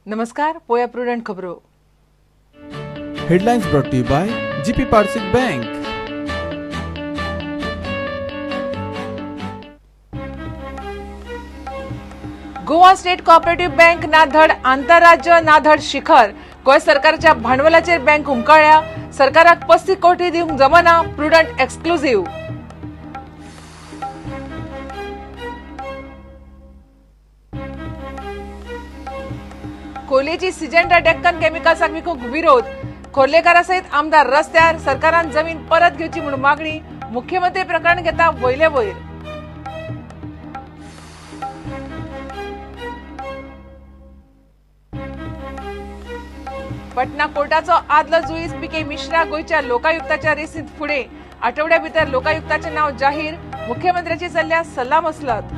नमस्कार, पोया प्रुडंट खबरो. Headlines brought to you by GP Parsik Bank. Goa state cooperative bank ना धड आंतरराज्य ना धड शिखर. गोंय सरकारच्या भांडवलाचेर बँक हुमकळ्ळ्या. सरकाराक 35 कोटी दिवंक जमना. Prudent exclusive. खोर्लेची सिजेंटा डेक्कन केमिकल्साक विकूंक विरोध. खोर्लेकारा सयत आमदार रस्त्यार. सरकारान जमीन परत घेवची म्हणून मागणी. मुख्यमंत्री प्रकरण घेता वयले वयर. पटना कोर्टाचो आदलो जुईस पी.के. मिश्रा गोयच्या लोकायुक्ताच्या रेसींत फुडें. आठवड्या भितर लोकायुक्ताचें नाव जाहीर. मुख्यमंत्र्याची चल्ल्या सल्लामसलत.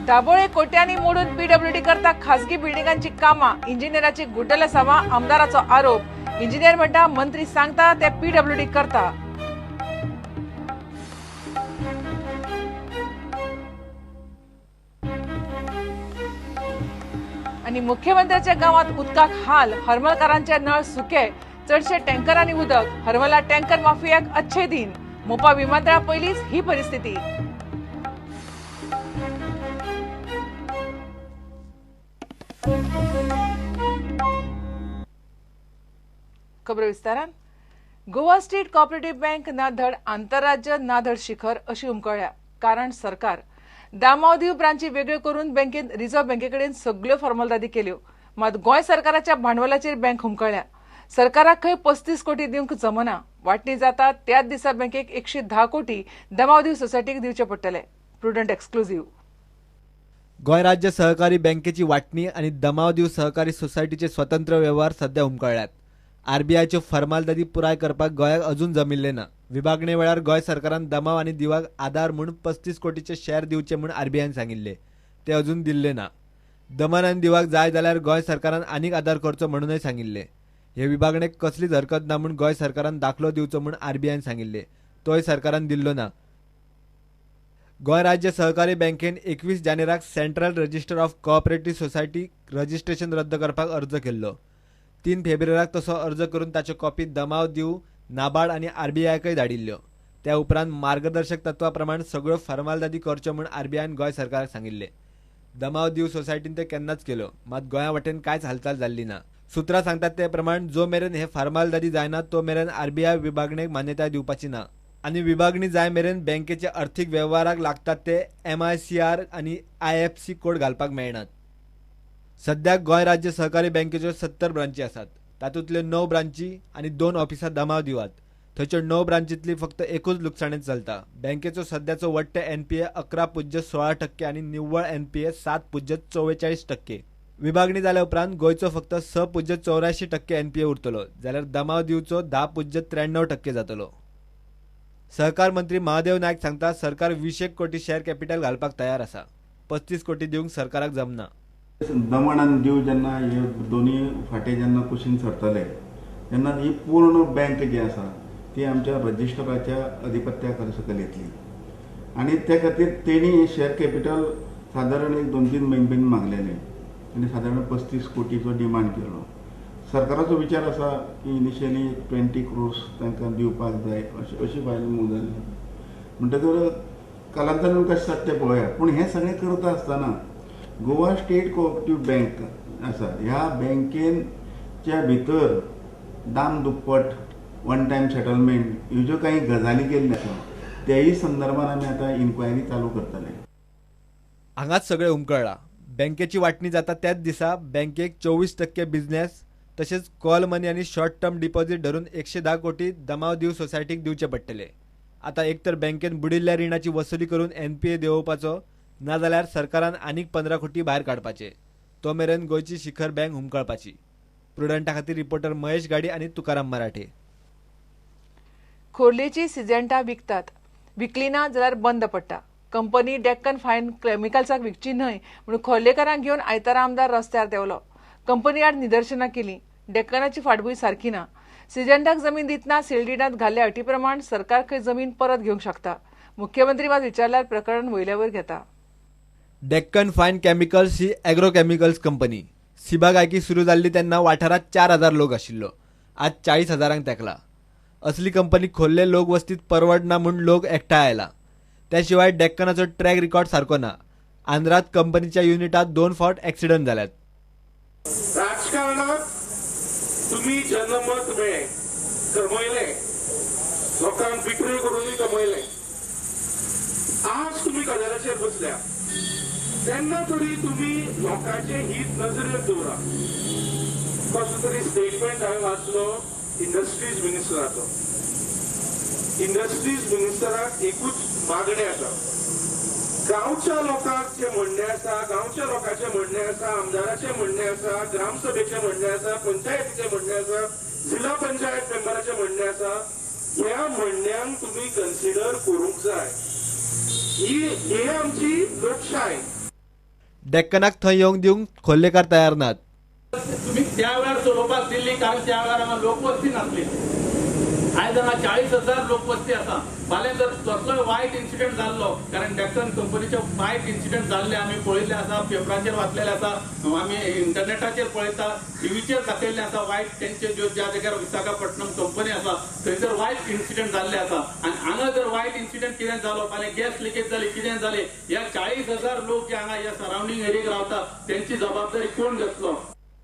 दाबोळे कोट्यांनी मोडून पीडब्ल्यूडी करता खासगी बिल्डिंगांची कामां. इंजिनियराची गुड्डल सभा. आमदाराचो आरोप. इंजिनियर म्हणटा मंत्री सांगता ते पीडब्ल्यूडी करता. आणि मुख्यमंत्र्याच्या गावात उदकाक हाल. हरमलकारांचे नळ सुके. चडशे टँकरांनी उदक. हरमला टँकर माफियाक अच्छे दिन. मोपा विमानतळा पयलींच ही परिस्थिती. खबर विस्तारान. गोवा स्टेट कोऑपरेटिव्ह बँक ना धड आंतरराज्य ना धड शिखर अशी उमकळ्ळ्या. कारण सरकार दामावदीव ब्रांची वेगळ्यो करून बँकेन रिझर्व्ह बँकेकडेन सगळ्यो फॉर्मालिटी केल्यो. मात गोंय सरकाराच्या भांडवलाचेर बँक हुमकळ्ळ्या. सरकाराक खंय 35 कोटी दिवंक जमना. वांटणी जाता त्याच दिसा बँकेक 110 कोटी दामावदीव सोसायटीक दिवचे पडटले. Prudent exclusive. गोंय राज्य सहकारी बँकेची वांटणी आनी दमावदीव सहकारी सोसायटीचे स्वतंत्र वेव्हार सध्या उमकळ्ळ्यात. आरबीआयच्यो फॉर्मालिटी पुराय करपाक गोंयाक अजून जमिल्ले ना. विभागणे वेळार गोंय सरकारान दमाव आनी दिवाक आदार म्हूण 35 कोटीचे शेअर दिवचे म्हूण आरबीआयन सांगिल्ले. ते अजून दिल्ले ना. दमन आनी दिवाक जाय जाल्यार गोंय सरकारान आनीक आदार करचो म्हणूनय सांगिल्ले. हे विभागणेक कसलीच हरकत ना म्हूण गोंय सरकारान दाखलो दिवचो म्हूण आरबीआयन सांगिल्ले. तोय सरकारान दिल्लो ना. गोंय राज्य सहकारी बँकेन 21 जानेराक central register of cooperative society registration रद्द करपाक अर्ज केल्लो. 3 फेब्रुवारीक तसो अर्ज करून ताच्यो कॉपी दमाव दिव, नाबार्ड आनी आरबीआयकय धाडिल्ल्यो. त्या उपरांत मार्गदर्शक तत्वा प्रमाण सगळ्यो फॉर्मालिटी करच्यो म्हूण आरबीआयन गोंय सरकाराक सांगिल्ले. दमाव दिव सोसायटीन ते केन्नाच केलो. मात गोंया वटेन कांयच हालचाल जाल्ली ना. सुत्रां सांगतात ते प्रमाण जो मेरेन हे फॉर्मालिटी जायना तो मेरेन आरबीआय विभागणेक मान्यताय दिवपाची ना. आनी विभागणी जाय मेरेन बँकेचे अर्थीक वेव्हाराक लागतात ते MICR आनी IFSC कोड घालपाक मेळनात. सध्या गोंय राज्य सहकारी बँकेच्यो 70 ब्रांची आसात. तातूंतल्यो 9 ब्रांची आनी 2 ऑफिसां दमाव दिवात. थंयच्यो 9 ब्रांचींतली फक्त एकूच लुकसाणीत चलता. बँकेचो सध्याचो वट्ट NPA 11.16% आनी निव्वळ NPA 7.44%. विभागणी जाल्या उपरांत गोंयचो फक्त 6.84% NPA उरतलो जाल्यार दमाव दिवचो 10.93% जातलो. सहकार मंत्री महादेव नायक सांगता सरकार 20 कोटी शेअर कॅपिटल घालपाक तयार आसा. 35 कोटी दिवंक सरकाराक जमना. दमण आनी दीव जेन्ना हे दोन्ही फाटे जेन्ना कुशीन सरतले तेन्ना ही पूर्ण बँक जी आसा ती आमच्या रजिस्टराच्या अधिपत्या सकयल येतली. आनी त्या खातीर तेणी शेअर कॅपिटल सादारण 2-3 म्हयने मागलेले आनी सादारण 35 कोटीचो डिमांड केलो. सरकाराचो विचार आसा की इनिशियली 20 crores तांकां दिवपाक जाय अशी बायल मोग जाल्ली. म्हणटकच कालांतरान कशें जाता तें पळोवया. पूण हें सगळें करता आसतना गोवा स्टेट कोऑपरेटिव्ह बँक आसा ह्या बँकेच्या भितर दाम दुप्पट वन टायम सेटलमेंट ह्यो ज्यो काही गजाली केल्ल्यो आसा त्याही संदर्भात आमी आतां इन्क्वायरी चालू करतले. हांगाच सगळें उमकळ्ळां. बँकेची वांटणी जाता त्याच दिसा बँकेक 24% बिझनेस तशेंच कॉल मनी आनी शॉर्ट टर्म डिपॉझिट धरून 110 कोटी दमाव दिव सोसायटीक दिवचे पडटले. आतां एकतर बँकेन बुडिल्ल्या रिणाची वसुली करून NPA देंवोवपाचो ना जाल्यार सरकारान आनीक 15 कोटी भायर काडपाचे. तो मेरेन गोंयची शिखर बँक हुमकळपाची. प्रुडंटा खातीर रिपोर्टर महेश गाडी आनी तुकाराम मराठे. खोर्लेची सिजेंटा विकतात. विकली ना जाल्यार बंद पडटा. कंपनी डेक्कन फायन केमिकल्साक विकची न्हय म्हणून खोर्लेकारांक घेवन आयतारा आमदार रस्त्यार देंवलो. कंपनी आड निदर्शनां केली. डेक्कनाची फाटभूंय सारकी ना. सिजंटाक जमीन दितना सेलडीडांत घाल्ल्या अटी प्रमाण सरकार खंय जमीन परत घेवंक शकता. मुख्यमंत्री मात विचारल्यार प्रकरण वयल्या वयर घेता. डेक्कन फायन केमिकल्स ही ॲग्रोकेमिकल्स कंपनी. सिबागायकी सुरू जाल्ली तेन्ना वाठारात 4,000 लोक आशिल्लो. आज 40,000 तेंकला. असली कंपनी खोल्ले लोक वस्तीत परवडना म्हूण लोक एकठांय आयला. त्या शिवाय डेक्कनाचो ट्रॅक रिकॉर्ड सारको ना. आंध्रात कंपनीच्या युनिटात 2 फावट ॲक्सिडंट जाल्यात. राजकारणात तुम्ही जनमत मेळे कमयले, लोकांक बिक्री करूनय कमयले. आज तुम्ही कदेराचेर बसल्या तेन्ना तरी तुम्ही लोकांचे हित नजरेर दवरा. कसलो तरी स्टेटमेंट हांवें वाचलो इंडस्ट्रीज मिनिस्टराचो. इंडस्ट्रीज मिनिस्टराक एकूच मागणी आसा. गांवच्या लोकांचे म्हणणे आसा, गांवच्या लोकांचे म्हणणे आसा, आमदाराचे म्हणणे आसा, ग्रामसभेचे म्हणणे आसा, पंचायतीचे म्हणणे आसा, जिल्हा पंचायत मेंबराचे म्हणणे आसा. ह्या म्हणण्यांक तुम्ही कन्सिडर करूंक जाय. ही आमची लोकशाय. डेक्कनाक थंय येवंक दिवंक खोर्लेकार तयार नात. तुम्ही त्या वेळार चलोवपाक दिल्ली कारण त्या वेळार हांगा लोकवस्ती नासली. आयज हांगा 40,000 लोकवस्ती आसा. फाल्यां जर कसलोय वायट इन्सिडेंट जाल्लो कारण डेक्कन कंपनीचे वायट इन्सिडेंट जाल्ले आमी पळयल्ले आसा, पेपराचेर वाचलेले आसा, आमी इंटरनेटाचेर पळयता, टीव्हीचेर दाखयल्ले आसा. वायट तेंचे ज्या जाग्यार विशाखापट्टणम कंपनी आसा थंयसर वायट इन्सिडेंट जाल्ले आसा. आनी हांगा जर वायट इन्सिडेंट कितें जालो, फाल्यां गॅस लिकेज जाली, कितें जालें, ह्या 40,000 लोक जे हांगा ह्या सरावंडींग एरियेक रावतात तेंची जबाबदारी कोण घेतलो?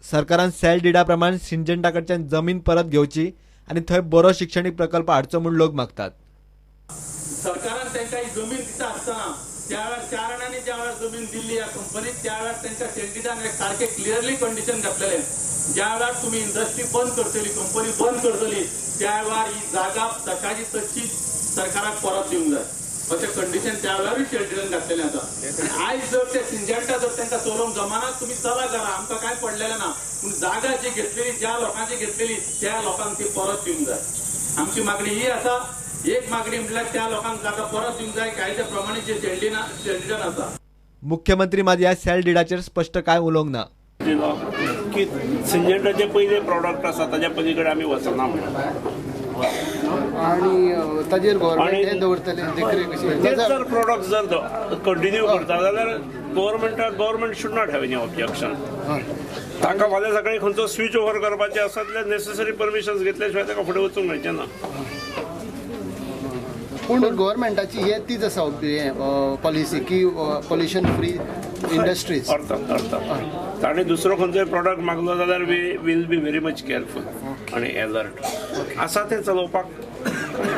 सरकारान सेल डिडा प्रमाण सिंजेंटा कडच्यान जमीन परत घेवची आणि थंय बरो शिक्षणीक प्रकल्प हाडचो म्हूण लोक मागतात. सरकारान तांकां ही जमीन दिता आसतना त्या वेळार 4 जाणांनी ज्या वेळार जमीन दिल्ली ह्या कंपनीक त्या वेळार तांकां सेल्डिडान एक सारखे क्लियरली कंडिशन घातलेले. ज्या वेळार तुम्ही इंडस्ट्री बंद करतली, कंपनी बंद करतली, त्या वेळार ही जागा तशाची तशी सरकाराक परत दिवंक जाय अशें कंडिशन त्या वेळारूय सेल्डिडान घातलेलें आसा. आयज जर ते सिंजेंटा जर तांकां चलोवंक जमाना तुम्ही चला करा, आमकां कांय पडलेलें ना. पूण जागा जी घेतलेली, ज्या लोकांची घेतलेली त्या लोकांक ती परत दिवंक जाय. आमची मागणी ही आसा. एक मागणी म्हटल्यार त्या लोकांक जागा परत दिवंक जाय कायद्या प्रमाणे जे सेल्डिडान आसा. मुख्यमंत्री मात ह्या सेल डिडाचेर स्पश्ट कांय उलोवंक ना. की सिंजेंटाचे पयले प्रॉडक्ट आसा ताच्या पलीकडे आमी वचना म्हणून आणि ताजेर गव्हर्नमेंट हे दवरतले देखरेख कशी. ते जर प्रॉडक्ट जर कंटिन्यू करता जाल्यार government should not have any objection. ताका फाल्यां सकाळी खंयचो स्विच ओव्हर करपाचें आसा जाल्यार नेसेसरी परमिशन्स घेतल्या शिवाय ताका फुडें वचूंक मेळचें ना. पूण गव्हर्नमेंटाची हे तीच आसा पॉलिसी की पॉल्युशन फ्री इंडस्ट्रीज. अर्थात ताणें दुसरो खंयचोय प्रॉडक्ट मागलो जाल्यार we will be very much careful आनी एलर्ट आसा तें चलोवपाक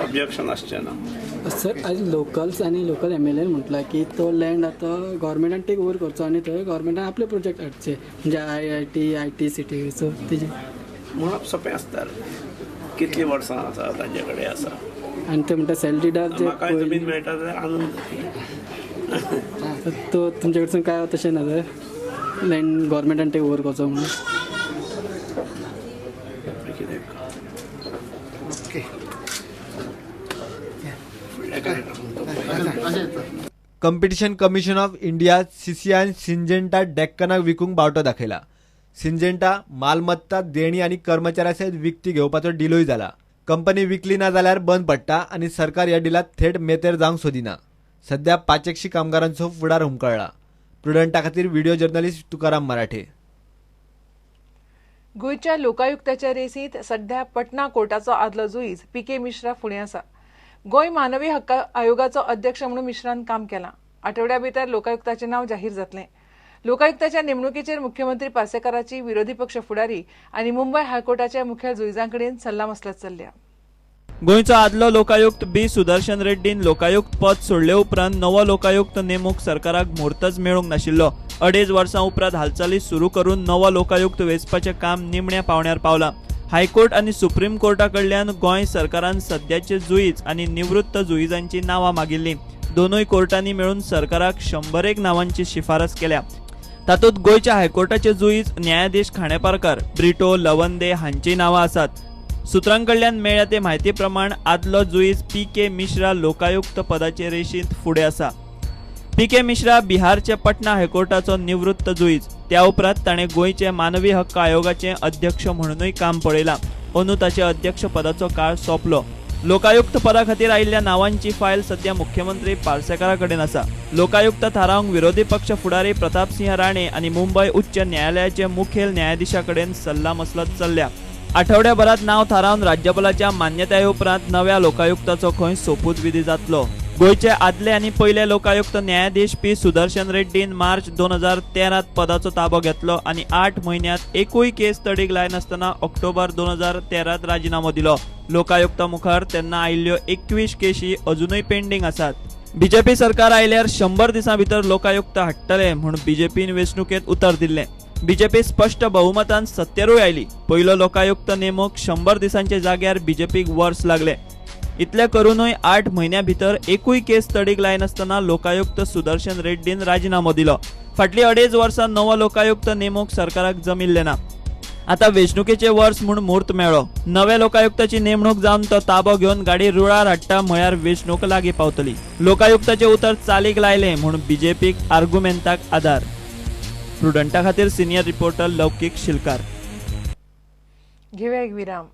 ऑब्जेक्शन आसचें ना. सर आज लोकल्स आणि लोकल MLA म्हटलं की तो लँड आता गव्हर्नमेंटान टेक ओव्हर करचो आणि थंय गव्हर्नमेंटान आपले प्रोजेक्ट हाडचे म्हणजे IIT सिटी सो तेजे म्हणप सोंपें आसता. कितलीं वर्सां आसा तांचे कडेन आसा आणि ते म्हणटा सेल्डिडार जे म्हाका जमीन मेळटा जाल्यार आनंद. तो तुमचे कडसून काय तशें ना सर लँड गव्हर्नमेंटान टेक ओव्हर करचो म्हणून. कॉम्पिटिशन कमिशन ऑफ इंडिया CCIन सिंजेंटा डेक्कनाक विकूंक बावटो दाखयला. सिंजेंटा मालमत्ता देणी आणि कर्मचाऱ्या सयत विकती घेवपाचो डिलूय जाला. कंपनी विकली ना जाल्यार बंद पडटा आणि सरकार ह्या डिलात थेट मेतेर जावंक सोदिना. सध्या 500 कामगारांचो फुडार हुमकळ्ळा. प्रुडंटा खातीर व्हिडिओ जर्नलिस्ट तुकाराम मराठे. गोंयच्या लोकायुक्ताच्या रेसींत सध्या पटना कोर्टाचो आदलो जुईज PK मिश्रा फुडें आसा. गोंय मानवी हक्क आयोगाचो अध्यक्ष म्हणून मिश्रान काम केलां. आठवड्या भितर लोकायुक्ताचें नांव जाहीर जातलें. लोकायुक्ताच्या नेमणुकेचेर मुख्यमंत्री पार्सेकाराची विरोधी पक्ष फुडारी आनी मुंबय हायकोर्टाच्या मुखेल जुईजांकडेन सल्लामसलत चल्ल्या. गोंयचो आदलो लोकायुक्त B सुदर्शन रेड्डीन लोकायुक्त पद सोडले उपरांत नवो लोकायुक्त नेमूंक सरकाराक म्हुर्तच मेळूंक नाशिल्लो. 2.5 वर्सां उपरांत हालचाली सुरू करून नवो लोकायुक्त वेंचपाचें काम निमण्या पावण्यार पावलां. हायकोर्ट आनी सुप्रीम कोर्टा कडल्यान गोंय सरकारान सद्याचे जुईज आनी निवृत्त जुईजांची नांवां मागिल्लीं. दोनूय कोर्टांनी मेळून सरकाराक 100 नांवांची शिफारस केल्या. तातूंत गोंयच्या हायकोर्टाचे जुईज न्यायाधीश खांडेपारकार, ब्रिटो, लवंदे हांचीं नांवां आसात. सुत्रांकडल्यान मेळ्ळ्या ते म्हायती प्रमाण आदलो जुईज PK मिश्रा लोकायुक्त पदाचे रेशींत फुडें आसा. PK मिश्रा बिहारचे पटना हायकोर्टाचो निवृत्त जुईज. त्या उपरांत ताणें गोंयचे मानवी हक्क आयोगाचे अध्यक्ष म्हणूनय काम पळयलां. अंदू ताचे अध्यक्ष पदाचो काळ सोंपलो. लोकायुक्त पदा खातीर आयिल्ल्या नावांची फायल सध्या मुख्यमंत्री पार्सेकारा कडेन आसा. लोकायुक्त थारावंक विरोधी पक्ष फुडारी प्रताप सिंह राणे आनी मुंबय उच्च न्यायालयाचे मुखेल न्यायाधीशा कडेन सल्ला मसलत चल्ल्या. आठवड्याभरात नाव थारावन राज्यपालाच्या मान्यताये उपरांत नव्या लोकायुक्ताचो खंय सोपूत विधी जातलो. गोयचे आदले आनी पयले लोकायुक्त न्यायाधीश पी सुदर्शन रेड्डीन मार्च 2013 पदाचो ताबो घेतलो आनी 8 म्हयन्यांत एकूय केस तडीक लायनासतना ऑक्टोबर 2013 राजिनामो दिलो. लोकायुक्ता मुखार तेन्ना आयिल्ल्यो 21 केशी अजूनय पेंडींग आसात. बीजेपी सरकार आयल्यार 100 दिसां भितर लोकायुक्त हाडटले म्हूण बीजेपीन वेंचणुकेंत उतर दिल्लें. बीजेपी स्पश्ट बहुमतान सत्तेरूय आयली. पयलो लोकायुक्त नेमूक 100 दिसांचे जाग्यार बीजेपीक वर्स लागले. इतले करूनय 8 म्हयन्यां भितर एकूय केस तडीक लायनासतना लोकायुक्त सुदर्शन रेड्डीन राजिनामो दिलो. फाटली 2.5 वर्सां नवो लोकायुक्त नेमूक सरकाराक जमिल्ले ना. आतां वेंचणुकेचे वर्स म्हूण म्हूर्त मेळ्ळो. नव्या लोकायुक्ताची नेमणूक जावन तो ताबो घेवन गाडी रुळार हाडटा म्हळ्यार वेंचणूक लागीं पावतली. लोकायुक्ताचे उतर चालीक लायले म्हूण बीजेपीक आर्ग्युमेंटाक आदार. प्रुडंटा खातीर सिनियर रिपोर्टर लौकीक शिलकार. घेऊया एक विराम.